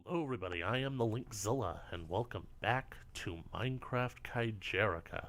Hello everybody, I am the Linkzilla, and welcome back to Minecraft Kaijerica.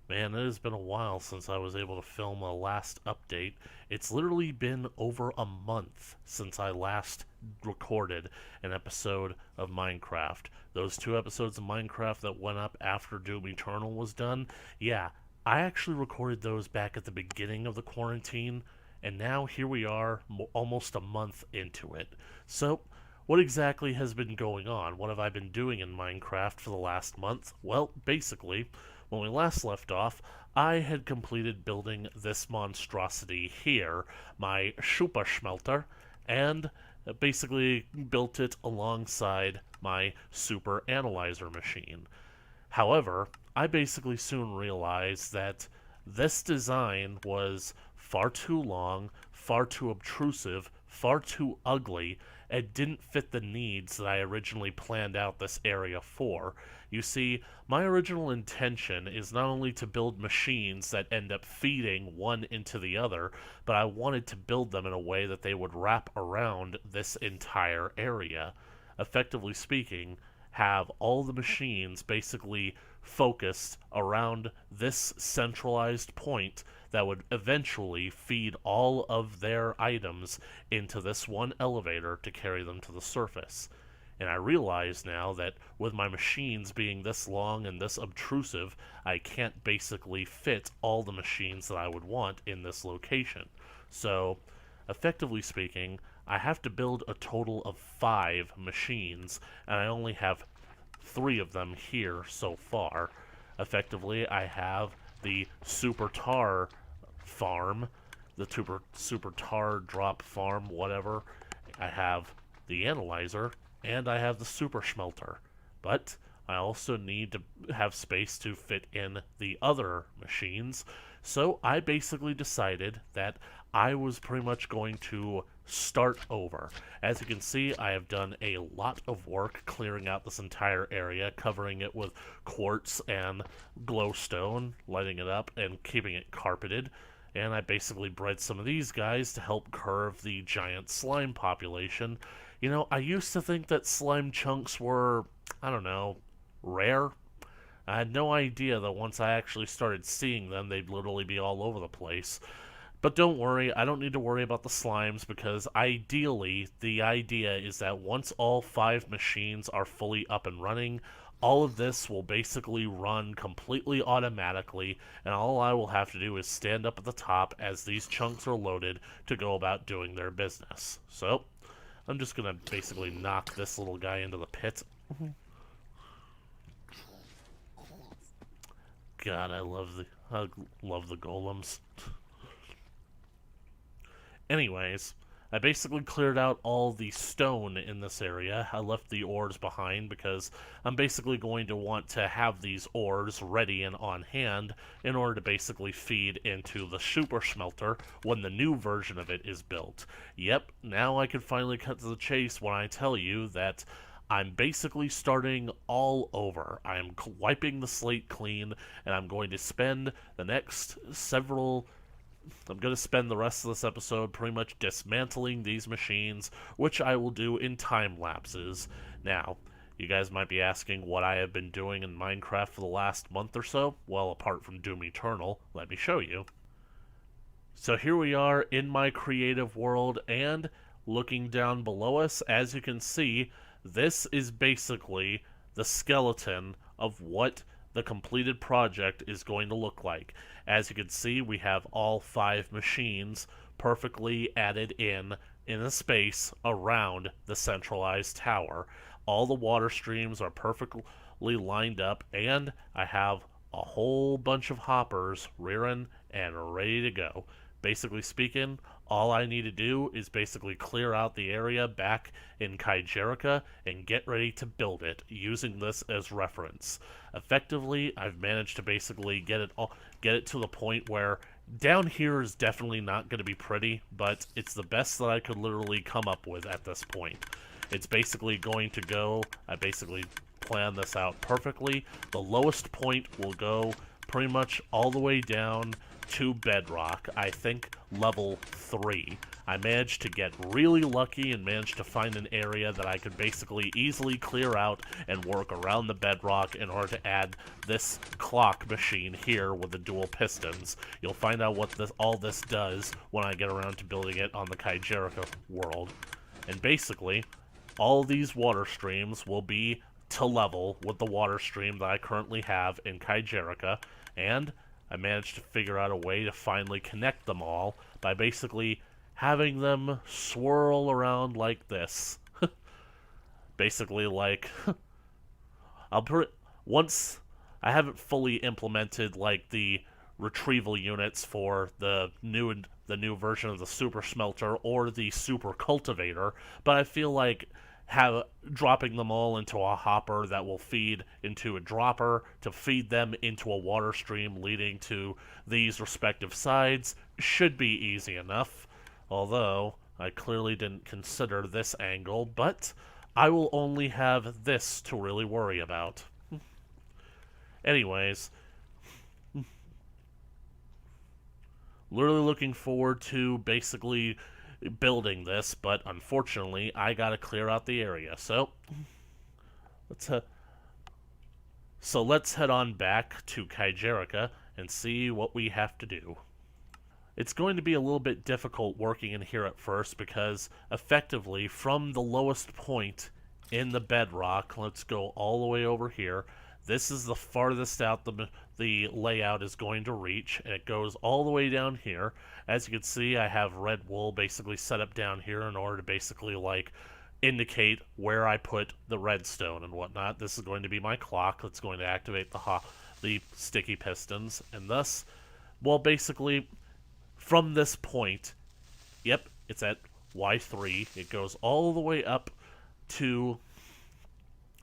Man, it has been a while since I was able to film a last update. It's literally been over a month since I last recorded an episode of Minecraft. Those two episodes of Minecraft that went up after Doom Eternal was done, yeah, I actually recorded those back at the beginning of the quarantine, and now here we are, almost a month into it. So, what exactly has been going on? What have I been doing in Minecraft for the last month? Well, basically, when we last left off, I had completed building this monstrosity here, my super smelter, and basically built it alongside my super analyzer machine. However, I basically soon realized that this design was far too long, far too obtrusive, far too ugly, and didn't fit the needs that I originally planned out this area for. You see, my original intention is not only to build machines that end up feeding one into the other, but I wanted to build them in a way that they would wrap around this entire area. Effectively speaking, have all the machines basically focused around this centralized point that would eventually feed all of their items into this one elevator to carry them to the surface. And I realize now that with my machines being this long and this obtrusive, I can't basically fit all the machines that I would want in this location. So, effectively speaking, I have to build a total of 5 machines, and I only have 3 of them here so far. Effectively, I have the Super Tar farm, the Super Tar drop farm, whatever. I have the analyzer, and I have the super smelter. But I also need to have space to fit in the other machines, so I basically decided that I was pretty much going to start over. As you can see, I have done a lot of work clearing out this entire area, covering it with quartz and glowstone, lighting it up and keeping it carpeted. And I basically bred some of these guys to help curve the giant slime population. You know, I used to think that slime chunks were, I don't know, rare. I had no idea that once I actually started seeing them, they'd literally be all over the place. But don't worry, I don't need to worry about the slimes because ideally, the idea is that once all 5 machines are fully up and running, all of this will basically run completely automatically, and all I will have to do is stand up at the top as these chunks are loaded to go about doing their business. So, I'm just gonna basically knock this little guy into the pit. God, I love the golems. Anyways, I basically cleared out all the stone in this area. I left the ores behind because I'm basically going to want to have these ores ready and on hand in order to basically feed into the super smelter when the new version of it is built. Yep, now I can finally cut to the chase when I tell you that I'm basically starting all over. I'm wiping the slate clean, and I'm going to spend the next I'm going to spend the rest of this episode pretty much dismantling these machines, which I will do in time lapses. Now, you guys might be asking what I have been doing in Minecraft for the last month or so. Well, apart from Doom Eternal, let me show you. So here we are in my creative world, and looking down below us, as you can see, this is basically the skeleton of what the completed project is going to look like. As you can see, we have all 5 machines perfectly added in a space around the centralized tower. All the water streams are perfectly lined up, and I have a whole bunch of hoppers rearing and ready to go. Basically speaking, all I need to do is basically clear out the area back in Kaijerica and get ready to build it using this as reference. Effectively, I've managed to basically get it to the point where down here is definitely not going to be pretty, but it's the best that I could literally come up with at this point. It's basically going to go, I basically planned this out perfectly. The lowest point will go pretty much all the way down to bedrock, I think level 3. I managed to get really lucky and managed to find an area that I could basically easily clear out and work around the bedrock in order to add this clock machine here with the dual pistons. You'll find out what all this does when I get around to building it on the Kaijerica world. And basically, all these water streams will be to level with the water stream that I currently have in Kaijerica, and I managed to figure out a way to finally connect them all by basically having them swirl around like this. Basically, like, once I haven't fully implemented like the retrieval units for the new version of the super smelter or the super cultivator, but I feel like dropping them all into a hopper that will feed into a dropper to feed them into a water stream leading to these respective sides should be easy enough, although I clearly didn't consider this angle, but I will only have this to really worry about. Anyways, literally looking forward to basically building this, but unfortunately, I gotta clear out the area. So let's head on back to Kaijerica and see what we have to do. It's going to be a little bit difficult working in here at first because effectively from the lowest point in the bedrock, let's go all the way over here. This is the farthest out the layout is going to reach, and it goes all the way down here. As you can see, I have red wool basically set up down here in order to basically like indicate where I put the redstone and whatnot. This is going to be my clock that's going to activate the sticky pistons, and thus, well, basically from this point, yep, it's at Y3. It goes all the way up to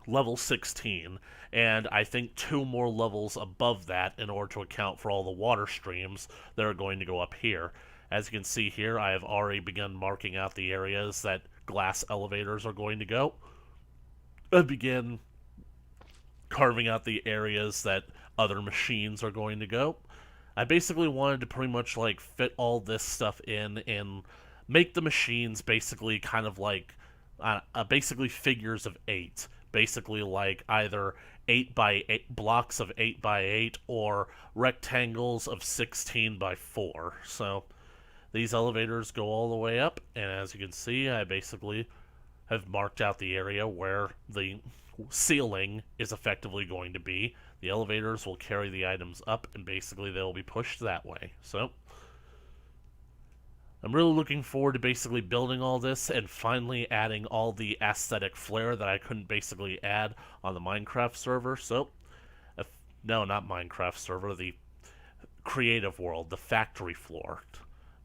level 16, and I think 2 more levels above that in order to account for all the water streams that are going to go up here. As you can see here, I have already begun marking out the areas that glass elevators are going to go. I begin carving out the areas that other machines are going to go. I basically wanted to pretty much like fit all this stuff in and make the machines basically kind of like basically figures of 8. Basically like either 8 by 8 blocks of 8 by 8 or rectangles of 16 by 4. So these elevators go all the way up, and as you can see, I basically have marked out the area where the ceiling is effectively going to be. The elevators will carry the items up, and basically they'll be pushed that way. So I'm really looking forward to basically building all this and finally adding all the aesthetic flair that I couldn't basically add on the Minecraft server. So, no, not Minecraft server, the creative world, the factory floor.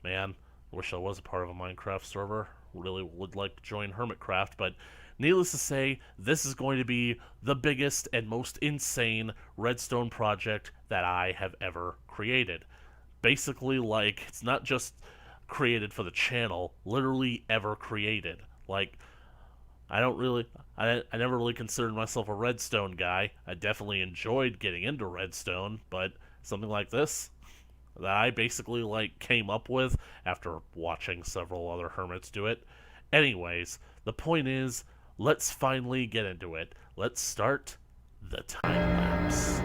Man, wish I was a part of a Minecraft server. Really would like to join Hermitcraft, but needless to say, this is going to be the biggest and most insane redstone project that I have ever created. Basically, like, it's not just created for the channel, literally ever created. Like, I never really considered myself a redstone guy. I definitely enjoyed getting into redstone, but something like this that I basically like came up with after watching several other hermits do it. Anyways, the point is, let's finally get into it. Let's start the time lapse.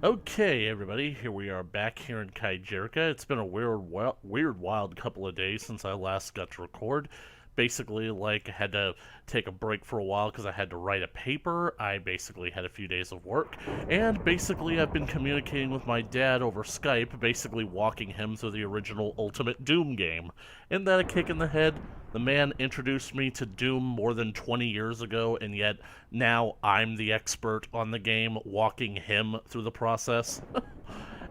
Okay, everybody, here we are back here in Kaijerica. It's been a weird, wild couple of days since I last got to record. Basically, like, I had to take a break for a while because I had to write a paper. I basically had a few days of work. And basically, I've been communicating with my dad over Skype, basically walking him through the original Ultimate Doom game. Isn't that a kick in the head? The man introduced me to Doom more than 20 years ago, and yet now I'm the expert on the game, walking him through the process.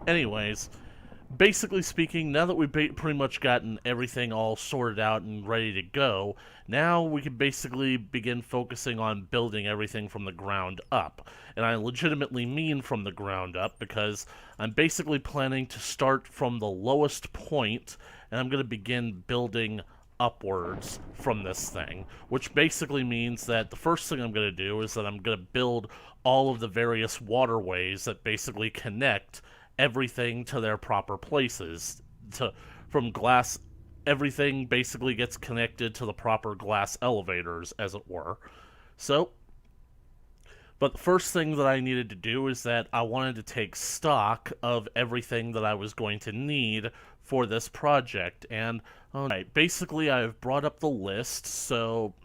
Anyways, basically speaking, now that we've pretty much gotten everything all sorted out and ready to go, now we can basically begin focusing on building everything from the ground up. And I legitimately mean from the ground up because I'm basically planning to start from the lowest point, and I'm going to begin building upwards from this thing, which basically means that the first thing I'm going to do is that I'm going to build all of the various waterways that basically connect everything to their proper places. From glass, everything basically gets connected to the proper glass elevators, as it were. So, but the first thing that I needed to do is that I wanted to take stock of everything that I was going to need for this project. And, alright, basically I've brought up the list, so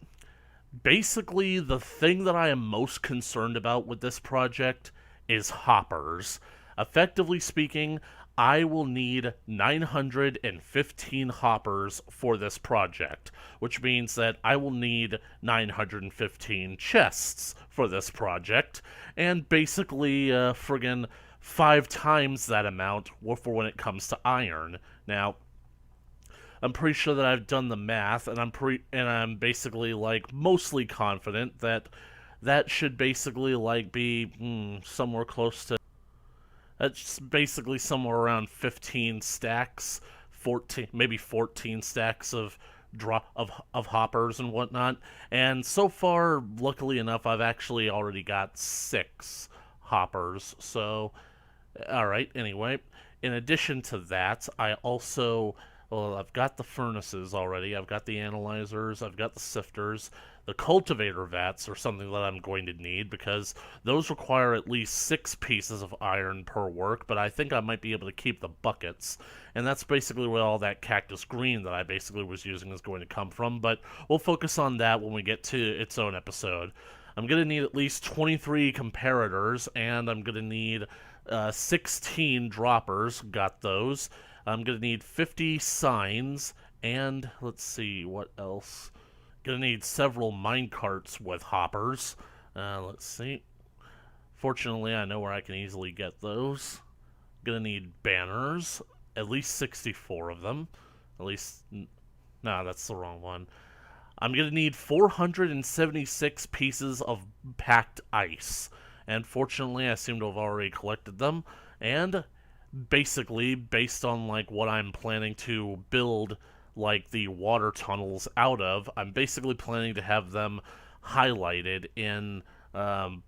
basically the thing that I am most concerned about with this project is hoppers. Effectively speaking, I will need 915 hoppers for this project, which means that I will need 915 chests for this project, and basically friggin' 5 times that amount for when it comes to iron. Now, I'm pretty sure that I've done the math, and I'm basically like mostly confident that that should basically like be somewhere close to. That's basically somewhere around 15 stacks, 14, maybe 14 stacks of of hoppers and whatnot. And so far, luckily enough, I've actually already got 6 hoppers. So, all right. Anyway, in addition to that, I also I've got the furnaces already. I've got the analyzers. I've got the sifters. The cultivator vats are something that I'm going to need because those require at least 6 pieces of iron per work, but I think I might be able to keep the buckets. And that's basically where all that cactus green that I basically was using is going to come from, but we'll focus on that when we get to its own episode. I'm going to need at least 23 comparators, and I'm going to need 16 droppers. Got those. I'm going to need 50 signs, and let's see, what else? Gonna need several minecarts with hoppers. Let's see. Fortunately, I know where I can easily get those. Gonna need banners. At least 64 of them. At least... No, that's the wrong one. I'm gonna need 476 pieces of packed ice. And fortunately, I seem to have already collected them. And basically, based on like what I'm planning to build like the water tunnels out of, I'm basically planning to have them highlighted in light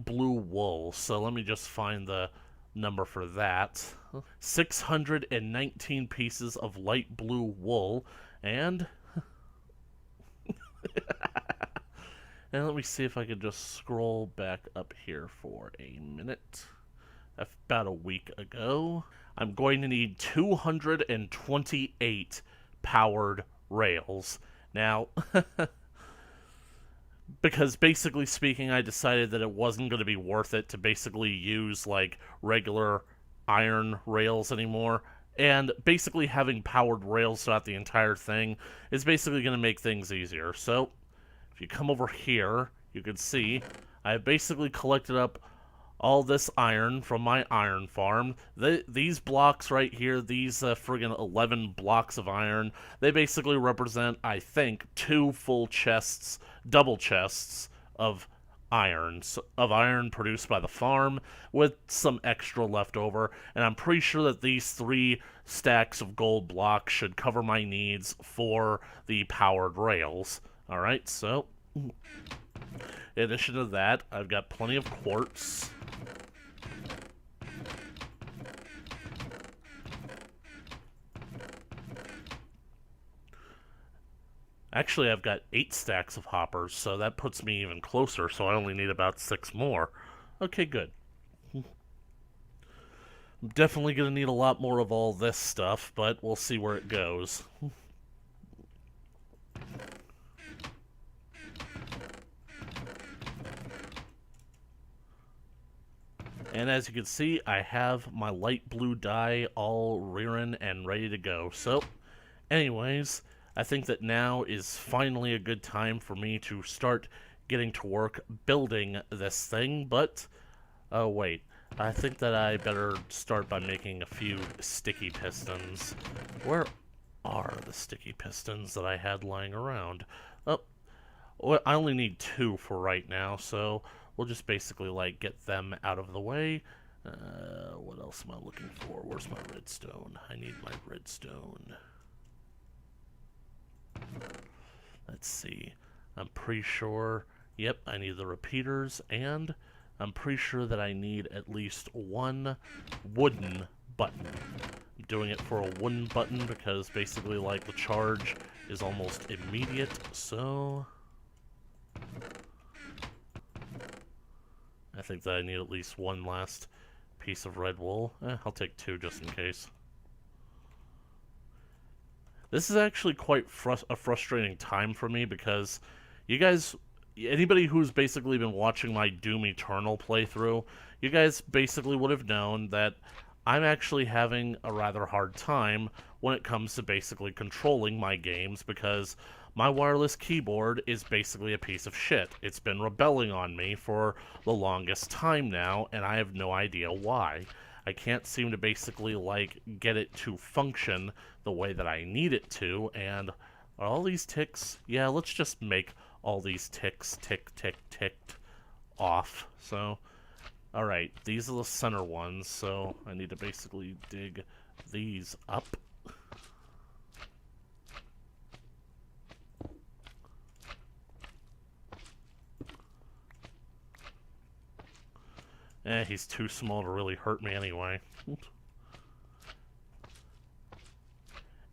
blue wool. So let me just find the number for that. 619 pieces of light blue wool, and and let me see if I could just scroll back up here for a minute. About a week ago, I'm going to need 228 powered rails. Now, because basically speaking, I decided that it wasn't going to be worth it to basically use like regular iron rails anymore. And basically having powered rails throughout the entire thing is basically going to make things easier. So, if you come over here, you can see I've basically collected up all this iron from my iron farm. These blocks right here, these friggin' 11 blocks of iron, they basically represent, I think, 2 full chests, double chests of iron produced by the farm, with some extra left over. And I'm pretty sure that these 3 stacks of gold blocks should cover my needs for the powered rails. Alright, so in addition to that, I've got plenty of quartz. Actually, I've got 8 stacks of hoppers, so that puts me even closer, so I only need about 6 more. Okay, good. I'm definitely going to need a lot more of all this stuff, but we'll see where it goes. And as you can see, I have my light blue dye all rearing and ready to go. So, anyways, I think that now is finally a good time for me to start getting to work building this thing, but, oh wait, I think that I better start by making a few sticky pistons. Where are the sticky pistons that I had lying around? Oh, well, I only need 2 for right now, so we'll just basically, like, get them out of the way. What else am I looking for? Where's my redstone? I need my redstone. Let's see. I'm pretty sure, yep, I need the repeaters, and I'm pretty sure that I need at least 1 wooden button. I'm doing it for a wooden button because basically, like, the charge is almost immediate, so I think that I need at least 1 last piece of red wool. I'll take 2 just in case. This is actually quite a frustrating time for me because you guys, anybody who's basically been watching my Doom Eternal playthrough, you guys basically would have known that I'm actually having a rather hard time when it comes to basically controlling my games because my wireless keyboard is basically a piece of shit. It's been rebelling on me for the longest time now, and I have no idea why. I can't seem to basically, like, get it to function the way that I need it to, and are all these ticks? Yeah, let's just make all these ticks ticked off. So, alright, these are the center ones, so I need to basically dig these up. He's too small to really hurt me anyway.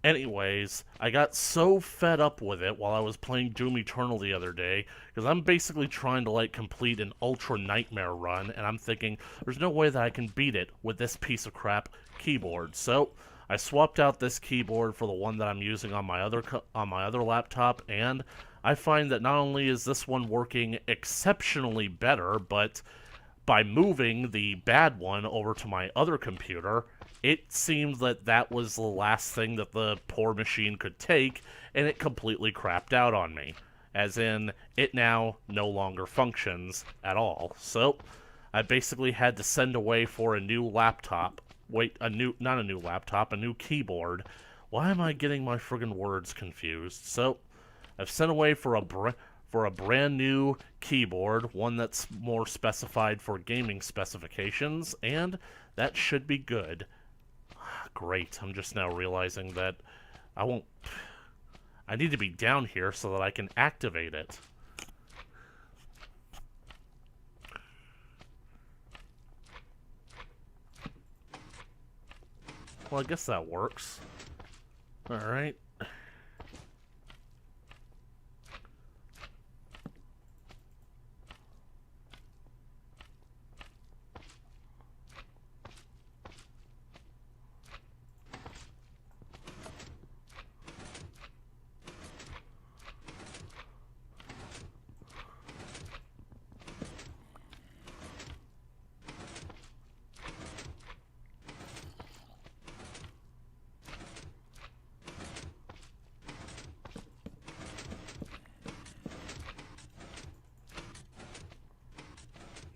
Anyways, I got so fed up with it while I was playing Doom Eternal the other day, because I'm basically trying to, like, complete an Ultra Nightmare run, and I'm thinking, there's no way that I can beat it with this piece of crap keyboard. So, I swapped out this keyboard for the one that I'm using on my other laptop, and I find that not only is this one working exceptionally better, but by moving the bad one over to my other computer, it seemed that that was the last thing that the poor machine could take, and it completely crapped out on me. As in, it now no longer functions at all. So, I basically had to send away for a new laptop. Not a new laptop, a new keyboard. Why am I getting my friggin' words confused? So, I've sent away for a brand new keyboard, one that's more specified for gaming specifications, and that should be good. Great, I'm just now realizing that I need to be down here so that I can activate it. Well, I guess that works. Alright.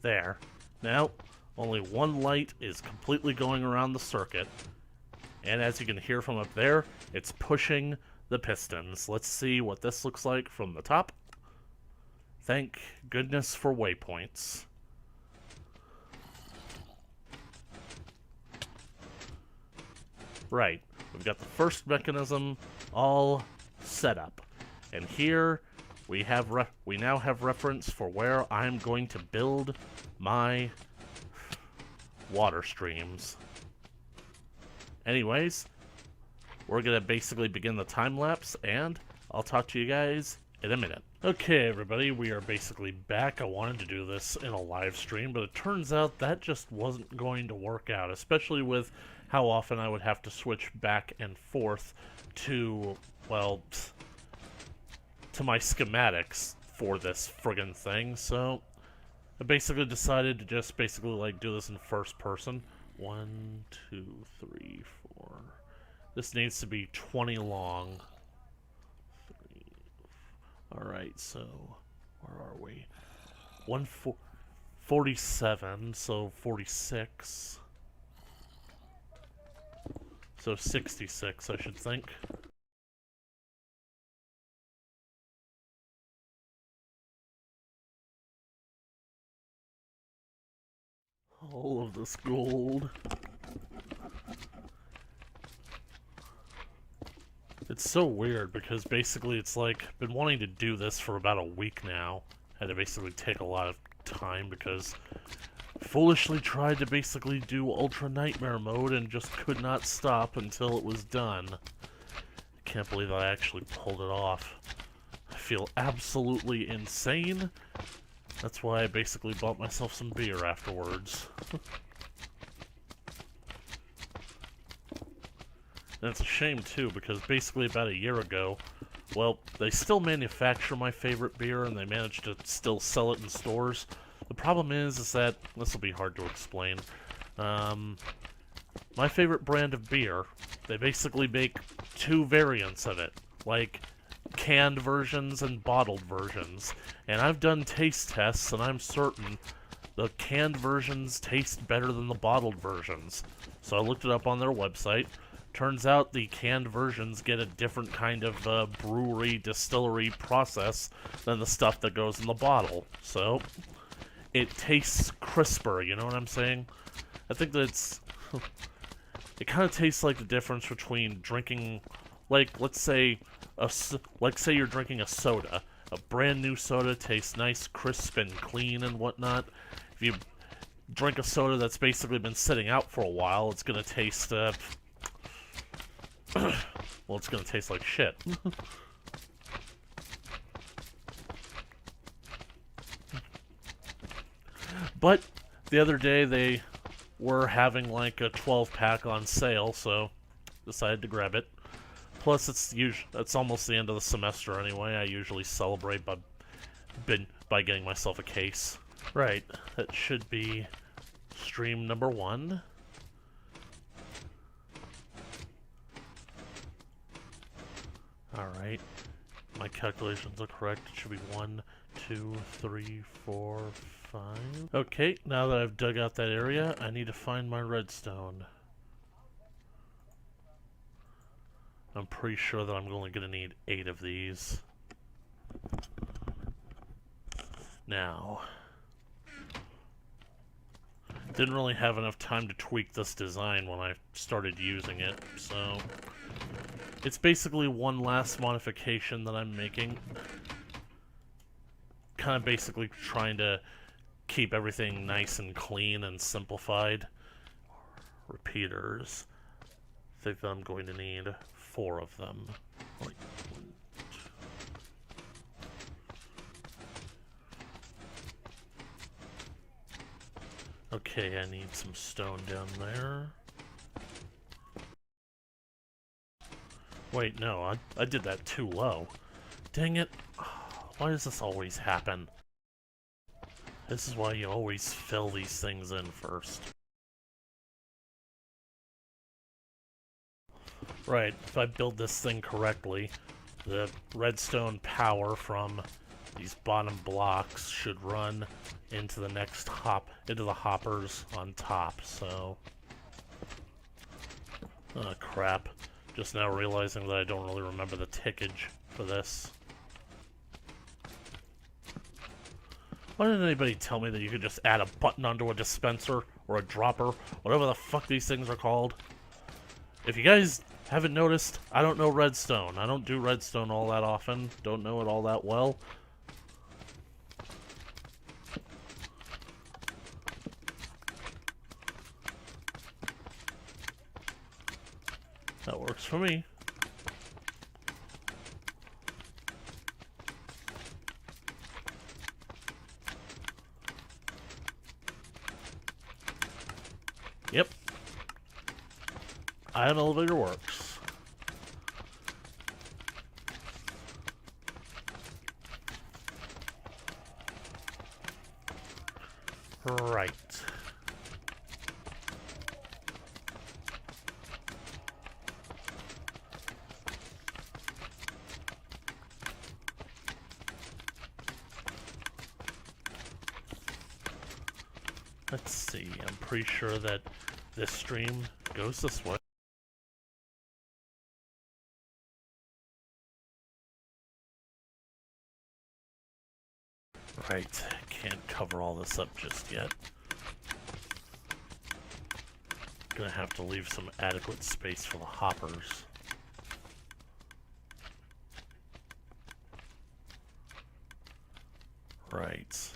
There. Now, only 1 light is completely going around the circuit. And as you can hear from up there, it's pushing the pistons. Let's see what this looks like from the top. Thank goodness for waypoints. Right. We've got the first mechanism all set up. And here we now have reference for where I'm going to build my water streams. Anyways, we're going to basically begin the time lapse, and I'll talk to you guys in a minute. Okay, everybody, we are basically back. I wanted to do this in a live stream, but it turns out that just wasn't going to work out, especially with how often I would have to switch back and forth to, well, to my schematics for this friggin' thing, so I basically decided to just basically, like, do this in first person. 1, 2, 3, 4. This needs to be 20 long. Alright, so where are we? 147, so 46. So 66, I should think. All of this gold. It's so weird because basically it's like, I've been wanting to do this for about a week now. Had to basically take a lot of time because foolishly tried to basically do Ultra Nightmare mode and just could not stop until it was done. Can't believe I actually pulled it off. I feel absolutely insane. That's why I basically bought myself some beer afterwards. And it's a shame, too, because basically about a year ago, well, they still manufacture my favorite beer, and they managed to still sell it in stores. The problem is that, this will be hard to explain, my favorite brand of beer, they basically make two variants of it, like canned versions and bottled versions. And I've done taste tests, and I'm certain the canned versions taste better than the bottled versions. So I looked it up on their website. Turns out the canned versions get a different kind of brewery, distillery process than the stuff that goes in the bottle. So it tastes crisper, you know what I'm saying? I think that it's... it kind of tastes like the difference between drinking, like, let's say you're drinking a soda. A brand new soda tastes nice, crisp, and clean and whatnot. If you drink a soda that's basically been sitting out for a while, it's gonna taste, well, it's gonna taste like shit. But the other day they were having like a 12-pack on sale, so decided to grab it. Plus, it's almost the end of the semester anyway. I usually celebrate by getting myself a case. Right, that should be stream number 1. Alright, my calculations are correct. It should be 1, 2, 3, 4, 5. Okay, now that I've dug out that area, I need to find my redstone. I'm pretty sure that I'm only going to need 8 of these. Now, didn't really have enough time to tweak this design when I started using it, so it's basically one last modification that I'm making. Kind of basically trying to keep everything nice and clean and simplified. Repeaters. I think that I'm going to need 4 of them. Like, 1, 2. Okay, I need some stone down there. Wait, no, I did that too low. Dang it. Why does this always happen? This is why you always fill these things in first. Right, if I build this thing correctly, the redstone power from these bottom blocks should run into the next into the hoppers on top, so... Oh, crap. Just now realizing that I don't really remember the tickage for this. Why didn't anybody tell me that you could just add a button onto a dispenser or a dropper, whatever the fuck these things are called? If you guys haven't noticed, I don't know redstone. I don't do redstone all that often. Don't know it all that well. That works for me. Yep. Ion elevator works. Right. Let's see, I'm pretty sure that this stream goes this way. Right, can't cover all this up just yet. Gonna have to leave some adequate space for the hoppers. Right.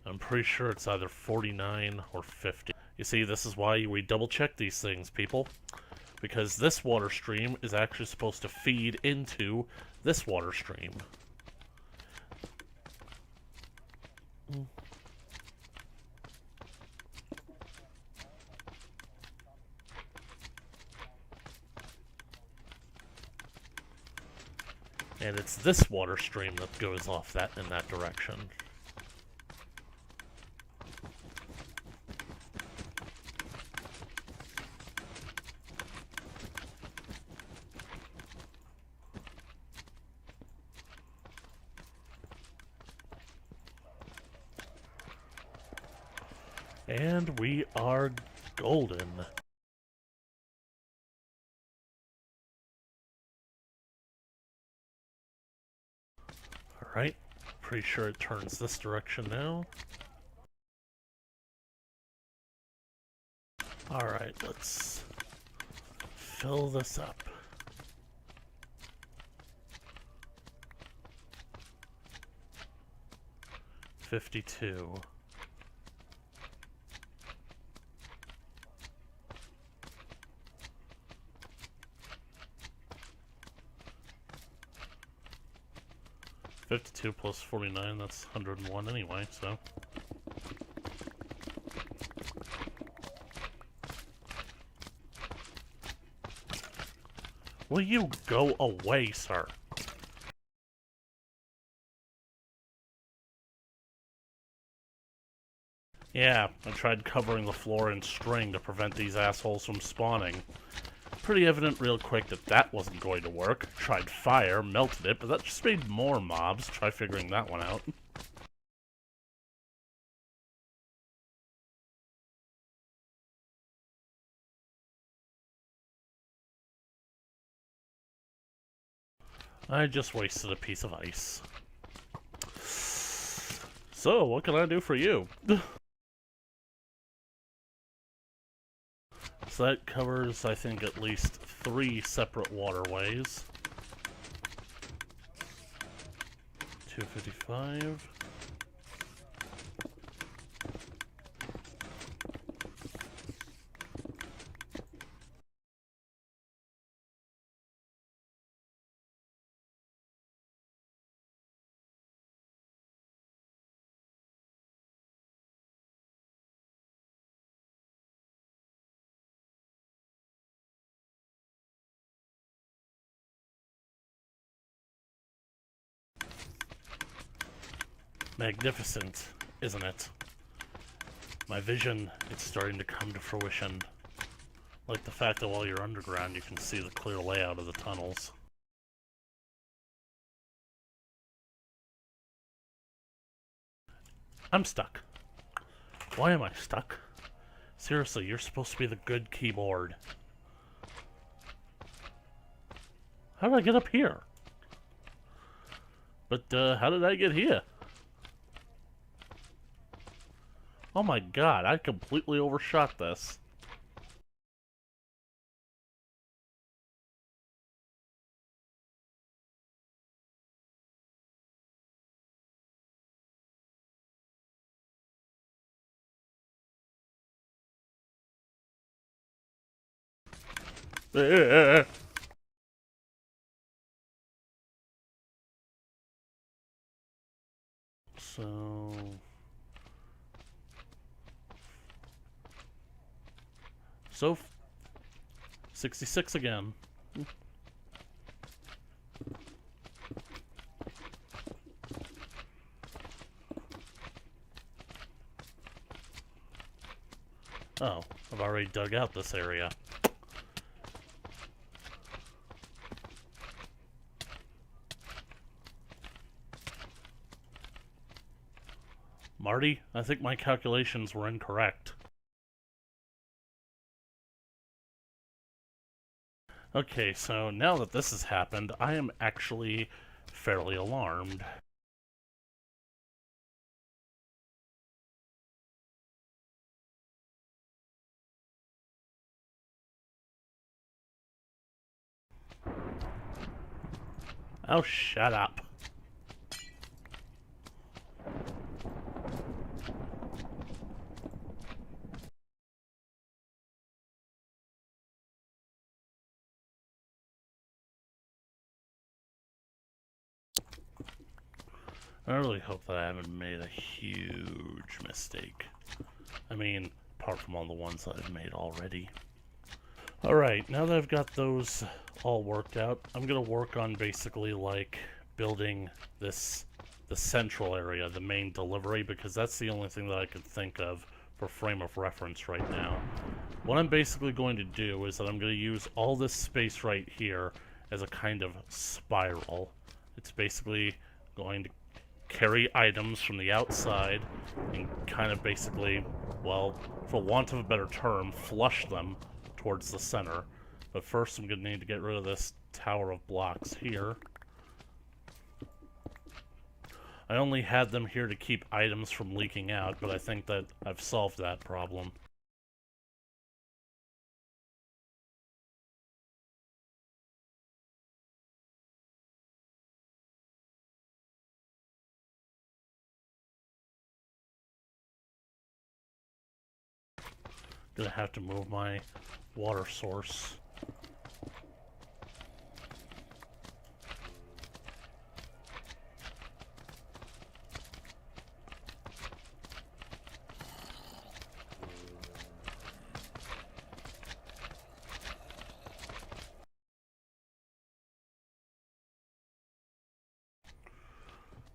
I'm pretty sure it's either 49 or 50. You see, this is why we double check these things, people. Because this water stream is actually supposed to feed into this water stream. And it's this water stream that goes off that in that direction. And we are golden. Alright, pretty sure it turns this direction now. Alright, let's fill this up. $52. $52 plus 49, that's 101 anyway, so. Will you go away, sir? Yeah, I tried covering the floor in string to prevent these assholes from spawning. Pretty evident real quick that that wasn't going to work. Tried fire, melted it, but that just made more mobs. Try figuring that one out. I just wasted a piece of ice. So, what can I do for you? So that covers, I think, at least 3 separate waterways. 255. Magnificent, isn't it? My vision, it's starting to come to fruition. Like the fact that while you're underground, you can see the clear layout of the tunnels. I'm stuck. Why am I stuck? Seriously, you're supposed to be the good keyboard. How did I get up here? But, how did I get here? Oh my god, I completely overshot this. So... So, 66 again. Oh, I've already dug out this area. Marty, I think my calculations were incorrect. Okay, so now that this has happened, I am actually fairly alarmed. Oh, shut up. I really hope that I haven't made a huge mistake. I mean, apart from all the ones that I've made already. Alright, now that I've got those all worked out, I'm gonna work on basically like building the central area, the main delivery, because that's the only thing that I could think of for frame of reference right now. What I'm basically going to do is that I'm going to use all this space right here as a kind of spiral. It's basically going to carry items from the outside and kind of basically, well, for want of a better term, flush them towards the center. But first I'm going to need to get rid of this tower of blocks here. I only had them here to keep items from leaking out, but I think that I've solved that problem. Gonna have to move my water source.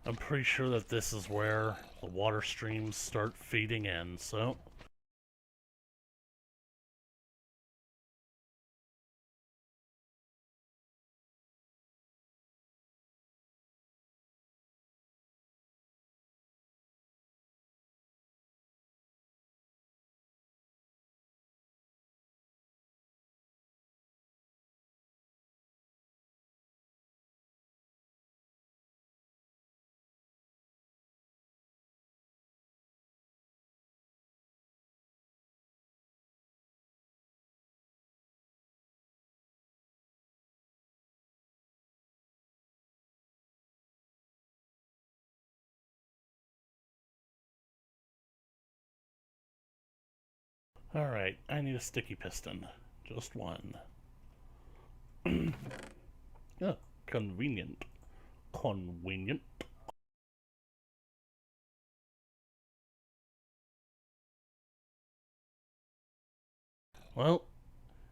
I'm pretty sure that this is where the water streams start feeding in, so... Alright, I need a sticky piston. Just one. Oh, convenient. Convenient. Well,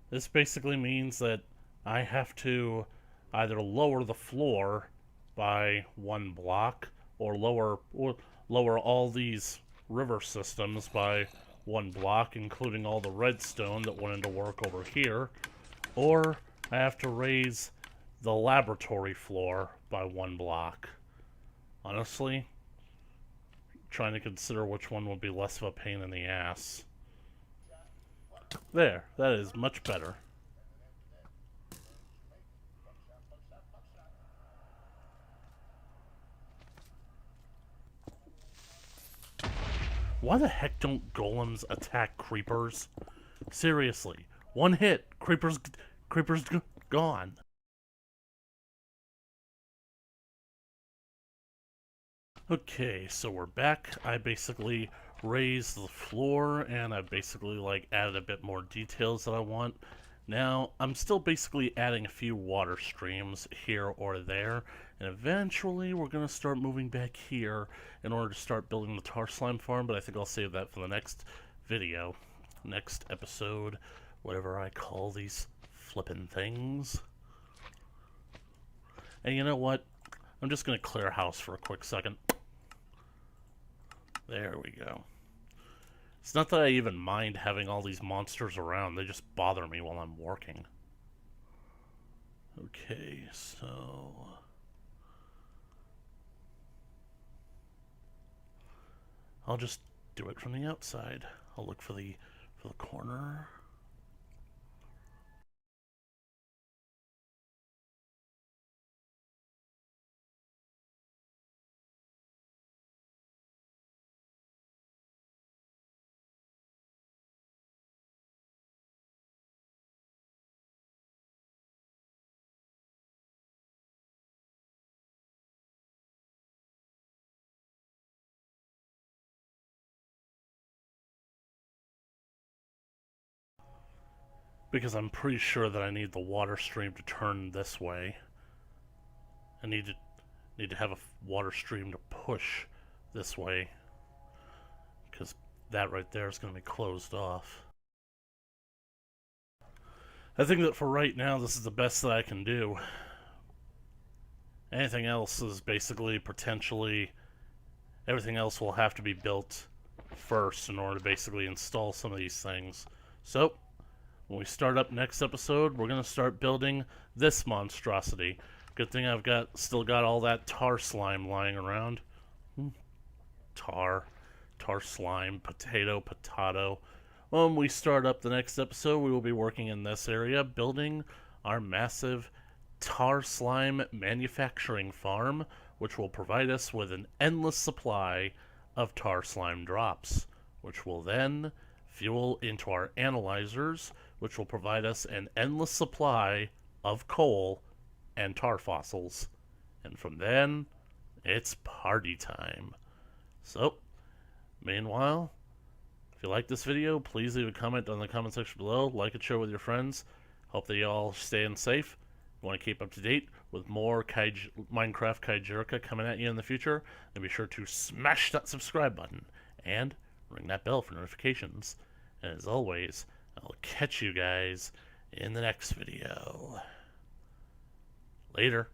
this basically means that I have to either lower the floor by one block or lower all these river systems by one block, including all the redstone that went into work over here, or I have to raise the laboratory floor by one block. Honestly, trying to consider which one would be less of a pain in the ass. There, that is much better. Why the heck don't golems attack creepers? Seriously, one hit, creeper's gone. Okay, so we're back. I basically raised the floor and I basically like added a bit more details that I want. Now, I'm still basically adding a few water streams here or there, and eventually we're going to start moving back here in order to start building the tar slime farm, but I think I'll save that for the next video, next episode, whatever I call these flippin' things. And you know what? I'm just going to clear house for a quick second. There we go. It's not that I even mind having all these monsters around. They just bother me while I'm working. Okay, so... I'll just do it from the outside. I'll look for the corner. Because I'm pretty sure that I need the water stream to turn this way. I need to have a water stream to push this way, because that right there is going to be closed off. I think that for right now, this is the best that I can do. Anything else is basically potentially... Everything else will have to be built first in order to basically install some of these things. So, when we start up next episode, we're going to start building this monstrosity. Good thing I've still got all that tar slime lying around. Tar slime, potato. When we start up the next episode, we will be working in this area, building our massive tar slime manufacturing farm, which will provide us with an endless supply of tar slime drops, which will then fuel into our analyzers, which will provide us an endless supply of coal and tar fossils. And from then, it's party time. So, meanwhile, if you like this video, please leave a comment on the comment section below. Like and share with your friends. Hope that you all staying safe. If you want to keep up to date with more Minecraft Kaijerica coming at you in the future, then be sure to smash that subscribe button and ring that bell for notifications. And as always, I'll catch you guys in the next video. Later.